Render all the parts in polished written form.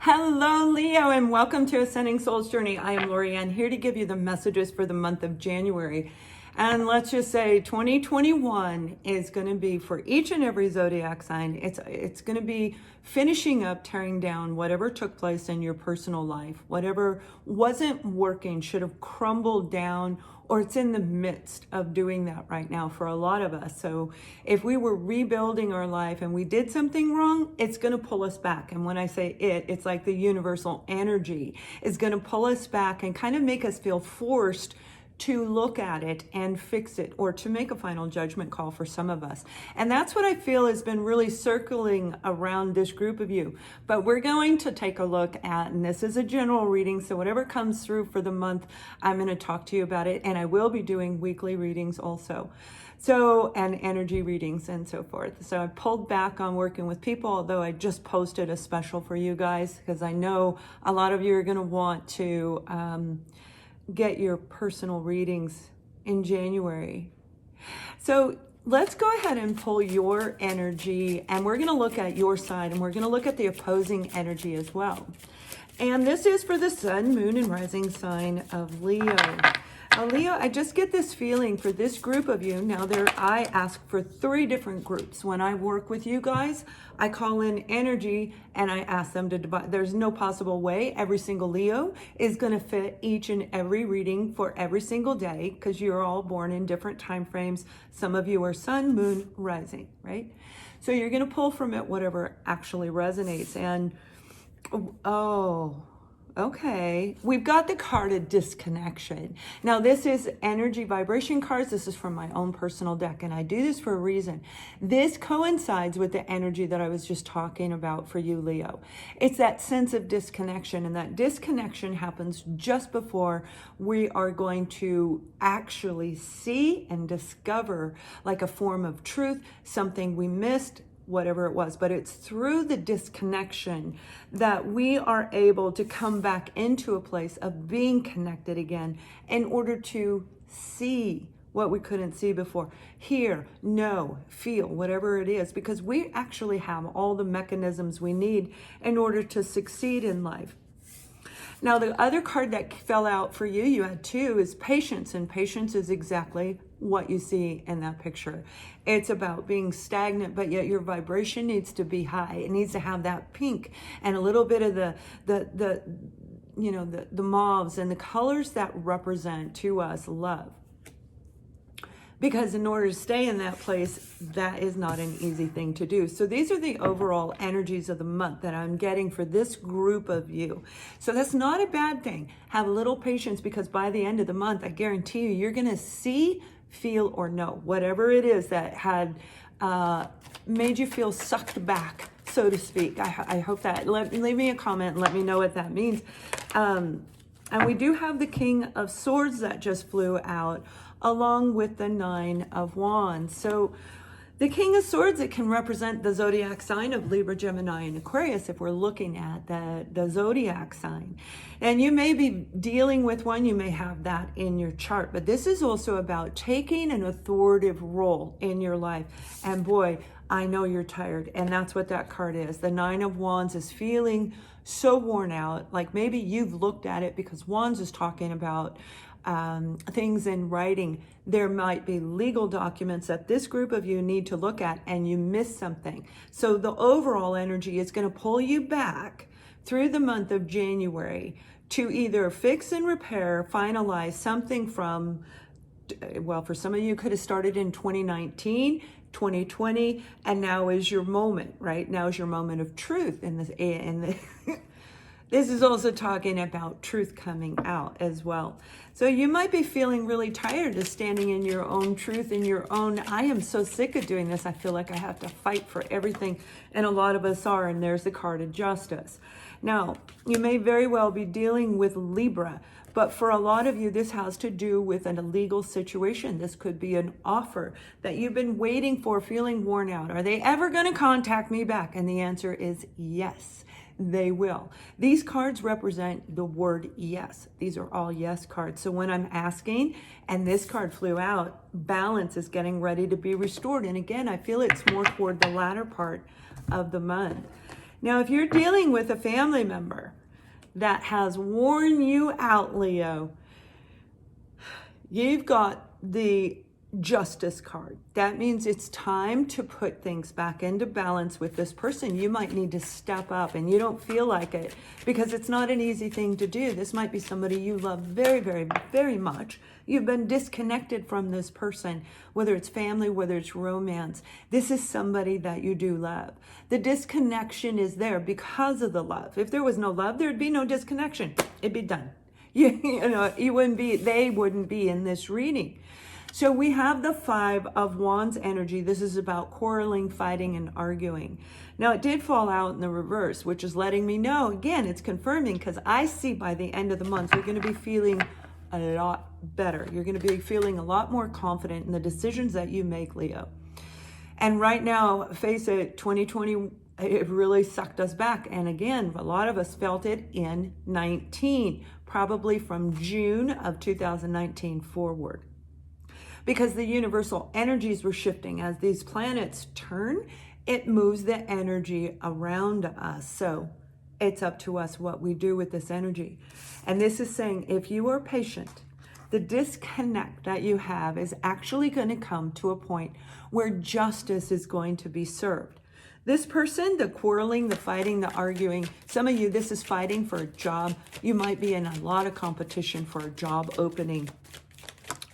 Hello, Leo, and welcome to Ascending Soul's Journey. I am Lorianne, here to give you the messages for the month of January. And let's just say 2021 is going to be for each and every zodiac sign. It's going to be finishing up, tearing down whatever took place in your personal life, whatever wasn't working, should have crumbled down, or it's in the midst of doing that right now for a lot of us. So if we were rebuilding our life and we did something wrong, it's going to pull us back. And when I say it's like the universal energy is going to pull us back and kind of make us feel forced to look at it and fix it, or to make a final judgment call for some of us. And that's what I feel has been really circling around this group of you. But we're going to take a look at, and this is a general reading, so whatever comes through for the month, I'm going to talk to you about it. And I will be doing weekly readings also. So, and energy readings and so forth. So I pulled back on working with people, although I just posted a special for you guys, because I know a lot of you are going to want to get your personal readings in January. So let's go ahead and pull your energy, and we're going to look at your side, and we're going to look at the opposing energy as well. And this is for the sun, moon, and rising sign of Leo. Leo, I just get this feeling for this group of you. Now, I ask for 3 different groups. When I work with you guys, I call in energy and I ask them to divide. There's no possible way every single Leo is going to fit each and every reading for every single day, because you're all born in different time frames. Some of you are sun, moon, rising, right? So you're going to pull from it whatever actually resonates. And okay, we've got the card of disconnection. Now, this is energy vibration cards. This is from my own personal deck, and I do this for a reason. This coincides with the energy that I was just talking about for you, Leo. It's that sense of disconnection, and that disconnection happens just before we are going to actually see and discover like a form of truth, something we missed, whatever it was. But it's through the disconnection that we are able to come back into a place of being connected again in order to see what we couldn't see before, hear, know, feel, whatever it is, because we actually have all the mechanisms we need in order to succeed in life. Now, the other card that fell out for you, you had 2, is patience. And patience is exactly what you see in that picture. It's about being stagnant, but yet your vibration needs to be high. It needs to have that pink and a little bit of the mauves and the colors that represent to us love. Because in order to stay in that place, that is not an easy thing to do. So these are the overall energies of the month that I'm getting for this group of you. So that's not a bad thing. Have a little patience, because by the end of the month, I guarantee you, you're going to see, feel, or know whatever it is that had made you feel sucked back, so to speak. I hope that. Leave me a comment and let me know what that means. And we do have the King of Swords that just flew out, along with the 9 of Wands. So the King of Swords, it can represent the zodiac sign of Libra, Gemini, and Aquarius if we're looking at the zodiac sign. And you may be dealing with one, you may have that in your chart, but this is also about taking an authoritative role in your life. And boy, I know you're tired, and that's what that card is. The 9 of Wands is feeling so worn out, like maybe you've looked at it, because Wands is talking about things in writing. There might be legal documents that this group of you need to look at, and you miss something. So the overall energy is going to pull you back through the month of January to either fix and repair, finalize something from, well, for some of you could have started in 2019, 2020, and now is your moment, right? Now is your moment of truth in this. This is also talking about truth coming out as well. So you might be feeling really tired of standing in your own truth, in your own, I am so sick of doing this. I feel like I have to fight for everything. And a lot of us are, and there's the card of justice. Now, you may very well be dealing with Libra, but for a lot of you, this has to do with an illegal situation. This could be an offer that you've been waiting for, feeling worn out. Are they ever going to contact me back? And the answer is yes. They will. These cards represent the word yes. These are all yes cards. So when I'm asking, and this card flew out, balance is getting ready to be restored. And again, I feel it's more toward the latter part of the month. Now, if you're dealing with a family member that has worn you out, Leo, you've got the Justice card. That means it's time to put things back into balance with this person. You might need to step up, and you don't feel like it because it's not an easy thing to do. This might be somebody you love very, very, very much. You've been disconnected from this person, whether it's family, whether it's romance. This is somebody that you do love. The disconnection is there because of the love. If there was no love, there'd be no disconnection. It'd be done. They wouldn't be in this reading. So we have the 5 of Wands energy. This is about quarreling, fighting, and arguing. Now, it did fall out in the reverse, which is letting me know, again, it's confirming, because I see by the end of the month, you're going to be feeling a lot better. You're going to be feeling a lot more confident in the decisions that you make, Leo. And right now, face it, 2020, it really sucked us back. And again, a lot of us felt it in 19, probably from June of 2019 forward. Because the universal energies were shifting. As these planets turn, it moves the energy around us. So it's up to us what we do with this energy. And this is saying, if you are patient, the disconnect that you have is actually going to come to a point where justice is going to be served. This person, the quarreling, the fighting, the arguing, some of you, this is fighting for a job. You might be in a lot of competition for a job opening.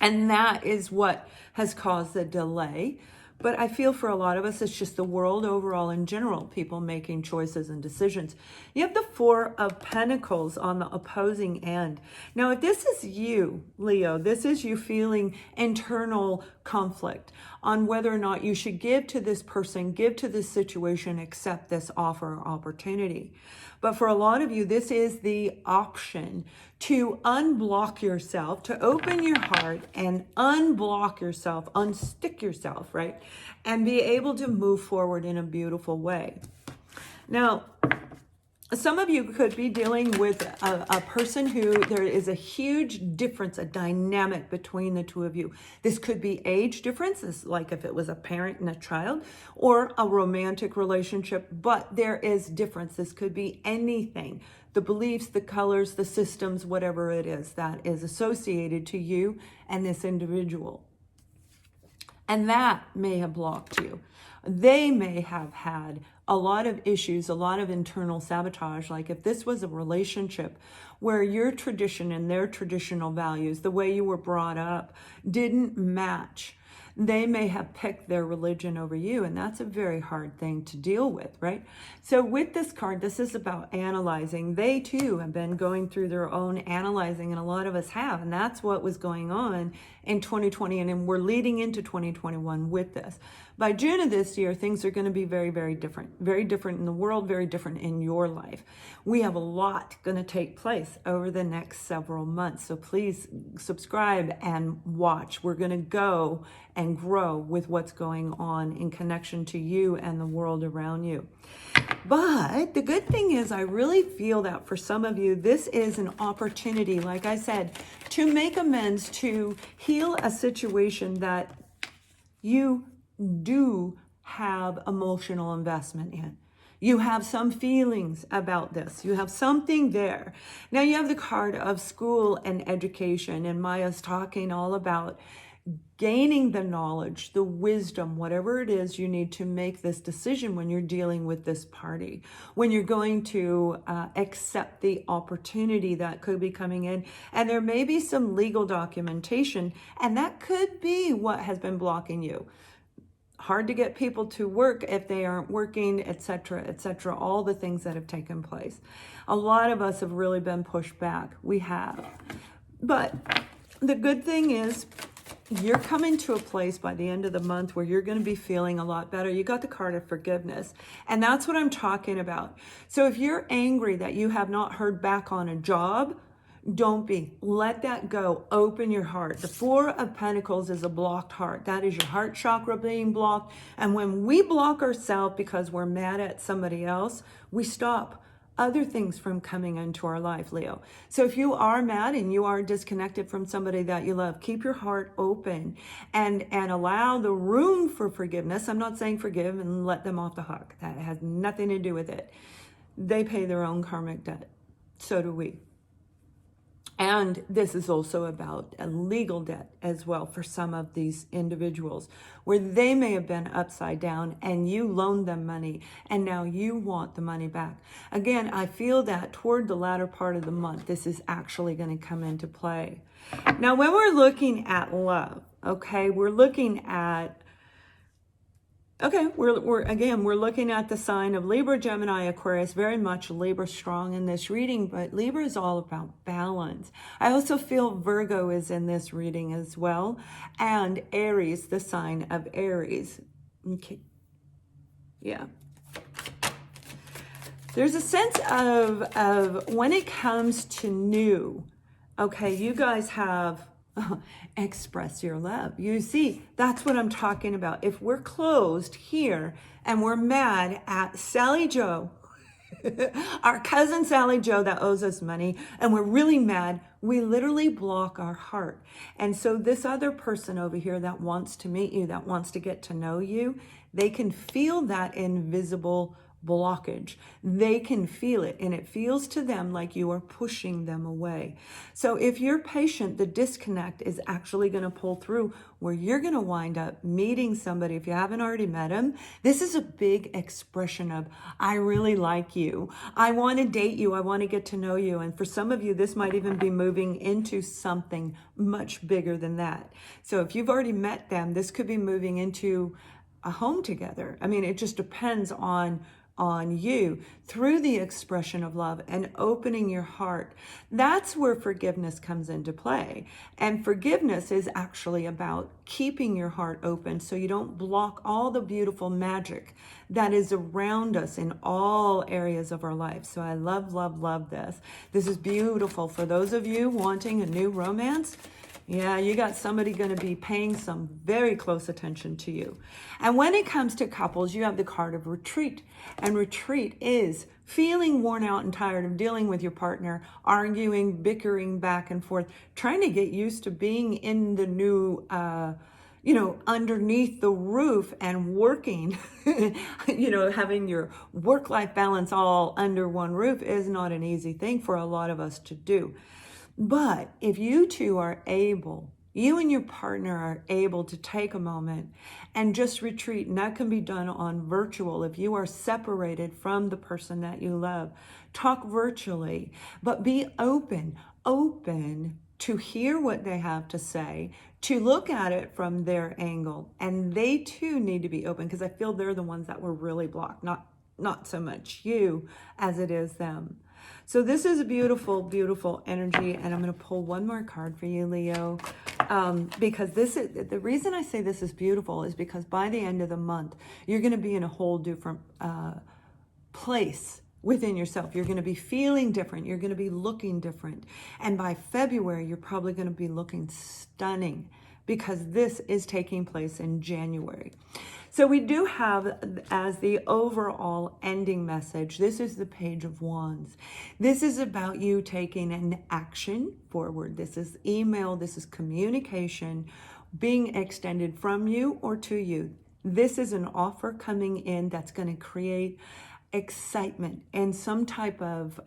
And that is what has caused the delay. But I feel for a lot of us, it's just the world overall in general, people making choices and decisions. You have the 4 of Pentacles on the opposing end. Now, if this is you, Leo, this is you feeling internal conflict on whether or not you should give to this person, give to this situation, accept this offer or opportunity. But for a lot of you, this is the option to unblock yourself, to open your heart and unblock yourself, unstick yourself, right? And be able to move forward in a beautiful way. Now, some of you could be dealing with a person who there is a huge difference, a dynamic between the two of you. This could be age differences, like if it was a parent and a child, or a romantic relationship, but there is difference. This could be anything. The beliefs, the colors, the systems, whatever it is that is associated to you and this individual. And that may have blocked you. They may have had a lot of issues, a lot of internal sabotage. Like if this was a relationship where your tradition and their traditional values, the way you were brought up, didn't match, they may have picked their religion over you. And that's a very hard thing to deal with, right? So with this card, this is about analyzing. They too have been going through their own analyzing, and a lot of us have. And that's what was going on in 2020. And we're leading into 2021 with this. By June of this year, things are going to be very, very different in the world, very different in your life. We have a lot going to take place over the next several months. So please subscribe and watch. We're going to go and grow with what's going on in connection to you and the world around you. But the good thing is, I really feel that for some of you, this is an opportunity, like I said, to make amends, to heal a situation that you do have emotional investment in. You have some feelings about this. You have something there. Now you have the card of school and education, and Maya's talking all about gaining the knowledge, the wisdom, whatever it is you need to make this decision when you're dealing with this party, when you're going to accept the opportunity that could be coming in. And there may be some legal documentation, and that could be what has been blocking you. Hard to get people to work if they aren't working, etc., etc., all the things that have taken place. A lot of us have really been pushed back. We have. But the good thing is, you're coming to a place by the end of the month where you're going to be feeling a lot better. You got the card of forgiveness, and that's what I'm talking about. So if you're angry that you have not heard back on a job, don't be. Let that go. Open your heart. The 4 of Pentacles is a blocked heart. That is your heart chakra being blocked. And when we block ourselves because we're mad at somebody else, we stop other things from coming into our life, Leo. So if you are mad and you are disconnected from somebody that you love, keep your heart open and allow the room for forgiveness. I'm not saying forgive and let them off the hook. That has nothing to do with it. They pay their own karmic debt. So do we. And this is also about a legal debt as well for some of these individuals, where they may have been upside down and you loaned them money and now you want the money back. Again, I feel that toward the latter part of the month, this is actually going to come into play. Now, when we're looking at love, okay, we're looking at we're looking at the sign of Libra, Gemini, Aquarius, very much Libra strong in this reading, but Libra is all about balance. I also feel Virgo is in this reading as well, and Aries, the sign of Aries. Okay. Yeah. There's a sense of when it comes to new, okay, you guys have express your love. You see, that's what I'm talking about. If we're closed here and we're mad at Sally Joe, our cousin Sally Joe that owes us money, and we're really mad, we literally block our heart. And so this other person over here that wants to meet you, that wants to get to know you, they can feel that invisible blockage. They can feel it, and it feels to them like you are pushing them away. So if you're patient, the disconnect is actually going to pull through, where you're going to wind up meeting somebody. If you haven't already met him, this is a big expression of, I really like you. I want to date you. I want to get to know you. And for some of you, this might even be moving into something much bigger than that. So if you've already met them, this could be moving into a home together. I mean, it just depends on you through the expression of love and opening your heart. That's where forgiveness comes into play. And forgiveness is actually about keeping your heart open so you don't block all the beautiful magic that is around us in all areas of our life. So I love, love, love this. This is beautiful. For those of you wanting a new romance, yeah, you got somebody going to be paying some very close attention to you. And when it comes to couples, you have the card of retreat. And retreat is feeling worn out and tired of dealing with your partner, arguing, bickering back and forth, trying to get used to being in the new, underneath the roof and working, having your work-life balance all under one roof is not an easy thing for a lot of us to do. But if you two are able, you and your partner are able to take a moment and just retreat, and that can be done on virtual. If you are separated from the person that you love, talk virtually, but be open to hear what they have to say, to look at it from their angle. And they too need to be open, because I feel they're the ones that were really blocked, not so much you as it is them. So this is a beautiful, beautiful energy, and I'm going to pull one more card for you, Leo, because the reason I say this is beautiful is because by the end of the month, you're going to be in a whole different place within yourself. You're going to be feeling different. You're going to be looking different. And by February, you're probably going to be looking stunning, because this is taking place in January. So we do have, as the overall ending message, this is the Page of Wands. This is about you taking an action forward. This is email, this is communication being extended from you or to you. This is an offer coming in that's going to create excitement and some type of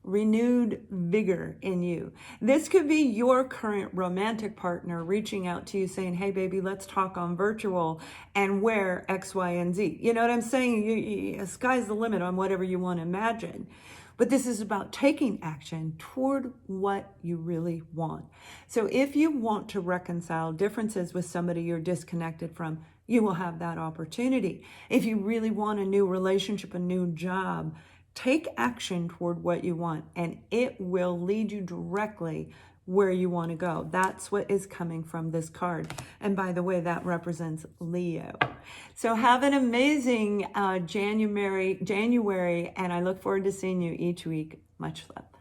renewed vigor in you. This could be your current romantic partner reaching out to you saying, hey baby, let's talk on virtual and where X, Y, and Z. You know what I'm saying? Sky's the limit on whatever you want to imagine. But this is about taking action toward what you really want. So if you want to reconcile differences with somebody you're disconnected from, you will have that opportunity. If you really want a new relationship, a new job, take action toward what you want, and it will lead you directly where you want to go. That's what is coming from this card. And by the way, that represents Leo. So have an amazing January, and I look forward to seeing you each week. Much love.